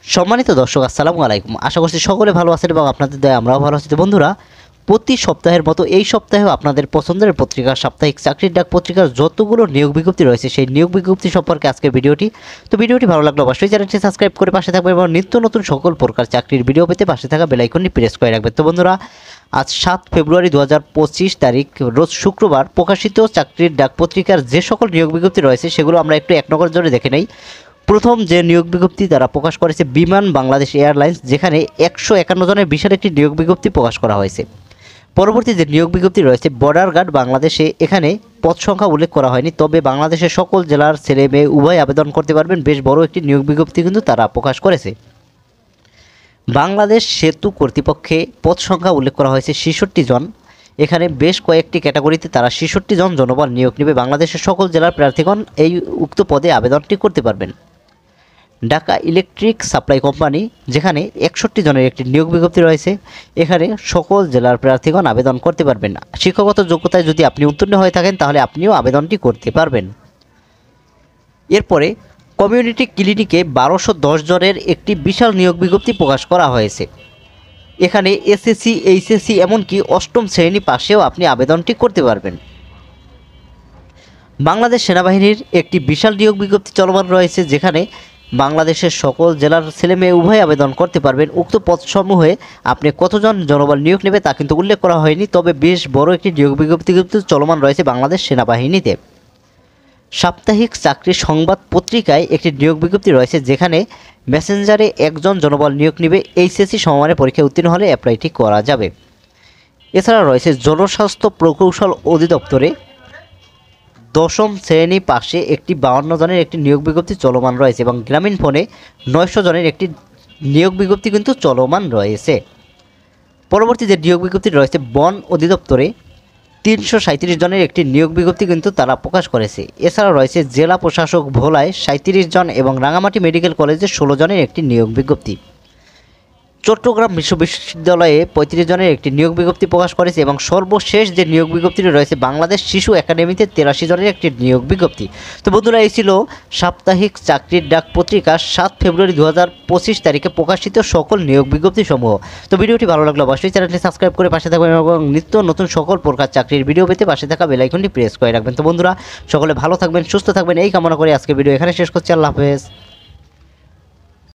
সম্মানিত দর্শক আসসালামু আলাইকুম। আশা করছি সকলে ভালো আছেন এবং আপনাদের দয়ায় আমরাও ভালো আছি। তো বন্ধুরা, প্রতি সপ্তাহের মতো এই সপ্তাহেও আপনাদের পছন্দের পত্রিকা সাপ্তাহিক চাকরির ডাক পত্রিকার যতগুলো নিয়োগ বিজ্ঞপ্তি রয়েছে সেই নিয়োগ বিজ্ঞপ্তি সম্পর্কে আজকের ভিডিওটি। তো ভিডিওটি ভালো লাগলে অবশ্যই চ্যানেলটি সাবস্ক্রাইব করে পাশে থাকবেন এবং নিত্য নতুন সকল প্রকার চাকরির ভিডিও পেতে পাশে থাকা বেল আইকনটি প্রেস করে রাখবেন। তো বন্ধুরা, আজ 7 ফেব্রুয়ারি 2025 তারিখ রোজ শুক্রবার প্রকাশিত চাকরির ডাক পত্রিকার যে সকল নিয়োগ বিজ্ঞপ্তি রয়েছে সেগুলো আমরা একটু এক নজর ধরে দেখে নেই। প্রথম যে নিয়োগ বিজ্ঞপ্তি তারা প্রকাশ করেছে বিমান বাংলাদেশ এয়ারলাইন্স, যেখানে 151 জনের বিশাল একটি নিয়োগ বিজ্ঞপ্তি প্রকাশ করা হয়েছে। পরবর্তী যে নিয়োগ বিজ্ঞপ্তি রয়েছে বর্ডার গার্ড বাংলাদেশে, এখানে পদ সংখ্যা উল্লেখ করা হয়নি, তবে বাংলাদেশের সকল জেলার ছেলে মেয়ে উভয় আবেদন করতে পারবেন। বেশ বড় একটি নিয়োগ বিজ্ঞপ্তি কিন্তু তারা প্রকাশ করেছে। বাংলাদেশ সেতু কর্তৃপক্ষে পদ সংখ্যা উল্লেখ করা হয়েছে 66 জন। এখানে বেশ কয়েকটি ক্যাটাগরিতে তারা 66 জন জনবল নিয়োগ নেবে। বাংলাদেশের সকল জেলার প্রার্থীগণ এই উক্ত পদে আবেদনটি করতে পারবেন। ঢাকা ইলেকট্রিক সাপ্লাই কোম্পানি, যেখানে 61 জনের একটি নিয়োগ বিজ্ঞপ্তি রয়েছে। এখানে সকল জেলার প্রার্থীগণ আবেদন করতে পারবেন। শিক্ষাগত যোগ্যতায় যদি আপনি উত্তীর্ণ হয়ে থাকেন তাহলে আপনিও আবেদনটি করতে পারবেন। এরপরে কমিউনিটি ক্লিনিকে 1210 জনের একটি বিশাল নিয়োগ বিজ্ঞপ্তি প্রকাশ করা হয়েছে। এখানে এসএসসি, এইচএসসি এমনকি অষ্টম শ্রেণী পাশেও আপনি আবেদনটি করতে পারবেন। বাংলাদেশ সেনাবাহিনীর একটি বিশাল নিয়োগ বিজ্ঞপ্তি চলমান রয়েছে, যেখানে বাংলাদেশের সকল জেলার ছেলেমেয়ে উভয় আবেদন করতে পারবেন। উক্ত পদসমূহে আপনি কতজন জনবল নিয়োগ নেবে তা কিন্তু উল্লেখ করা হয়নি, তবে বেশ বড় একটি নিয়োগ বিজ্ঞপ্তি কিন্তু চলমান রয়েছে বাংলাদেশ সেনাবাহিনীতে। সাপ্তাহিক চাকরি সংবাদ পত্রিকায় একটি নিয়োগ বিজ্ঞপ্তি রয়েছে, যেখানে মেসেঞ্জারে একজন জনবল নিয়োগ নেবে। এইচএসসি সমমানের পরীক্ষায় উত্তীর্ণ হলে অ্যাপ্লাইটি করা যাবে। এছাড়া রয়েছে জনস্বাস্থ্য প্রকৌশল অধিদপ্তরে 10ম শ্রেণী পাশে একটি 52 জনের একটি নিয়োগ বিজ্ঞপ্তি চলমান রয়েছে এবং গ্রামীণ ফোনে 900 জনের একটি নিয়োগ বিজ্ঞপ্তি কিন্তু চলমান রয়েছে। পরবর্তী যে নিয়োগ বিজ্ঞপ্তি রয়েছে বন অধিদপ্তরে 337 জনের একটি নিয়োগ বিজ্ঞপ্তি কিন্তু তারা প্রকাশ করেছে। এছাড়া রয়েছে জেলা প্রশাসক ভোলায় 37 জন এবং রাঙামাটি মেডিকেল কলেজে 16 জনের একটি নিয়োগ বিজ্ঞপ্তি। চট্টগ্রাম বিশ্ববিদ্যালয়ে 35 জনের একটি নিয়োগ বিজ্ঞপ্তি প্রকাশ করেছে এবং সর্বশেষ যে নিয়োগ বিজ্ঞপ্তিটি রয়েছে বাংলাদেশ শিশু একাডেমিতে 83 জনের একটি নিয়োগ বিজ্ঞপ্তি। তো বন্ধুরা, এই ছিল সাপ্তাহিক চাকরির ডাক পত্রিকা 7 ফেব্রুয়ারি 2025 তারিখে প্রকাশিত সকল নিয়োগ বিজ্ঞপ্তি সমূহ। তো ভিডিওটি ভালো লাগলে অবশ্যই চ্যানেলটি সাবস্ক্রাইব করে পাশে থাকবেন এবং নিত্য নতুন সকল প্রকার চাকরির ভিডিও পেতে পাশে থাকা বেল আইকনটি প্রেস করে রাখবেন। তো বন্ধুরা, সকলে ভালো থাকবেন, সুস্থ থাকবেন এই কামনা করে আজকে ভিডিও এখানে শেষ করছি। আল্লাহ হাফেজ।